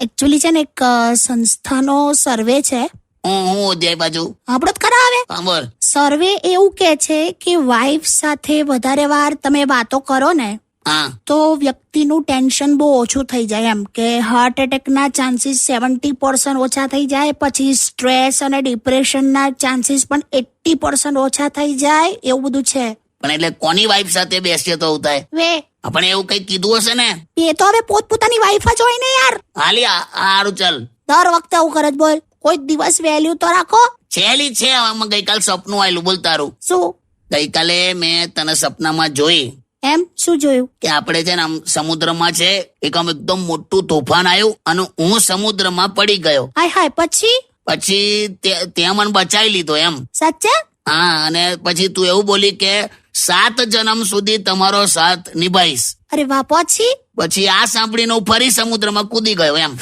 Actually છે ને એક સંસ્થાનો સર્વે છે. હું જય બાજુ આપણો જ કરાવે. હા બોલ. સર્વે એવું કે છે કે વાઇફ સાથે વધારે વાર તમે વાતો કરો ને હા તો વ્યક્તિનું ટેન્શન બહુ ઓછું થઈ જાય, એમ કે હાર્ટ એટેકના ચાન્સીસ 70% ઓછા થઈ જાય, પછી સ્ટ્રેસ અને ડિપ્રેશનના ચાન્સીસ પણ 80% ઓછા થઈ જાય, એવું બધું છે. પણ એટલે કોની વાઈફ સાથે બેસીએ તો આવું થાય? વે આપણે એવું કઈ કીધું હશે ને? એ તો હવે પોતપોતાની વાઇફ જ હોય ને યાર. હાલી હારું ચાલ. દર વખતે આવું કરે જ બોલ. કોઈ દિવસ વેલ્યુ તો રાખો. છેલી છે આમાં. ગઈકાલ સપનું આવેલું, બોલ તારું. શું? ગઈકાલે મેં તને સપનામાં જોઈ એમ? શું જોયું? કે આપણે છે ને આમ સમુદ્રમાં છે, આમ એકદમ મોટું તોફાન આવ્યું અને હું સમુદ્રમાં પડી ગયો. હાય હાય, પછી? પછી ત્યાં મને બચાવી લીધો એમ. સાચે? હા, અને પછી તું એવું બોલી કે 7 જન્મ સુધી તમારો સાથ નિભાઈશ. અરે વાહ, પછી? પછી આ સાંભળીને હું ફરી સમુદ્રમાં કૂદી ગયો એમ.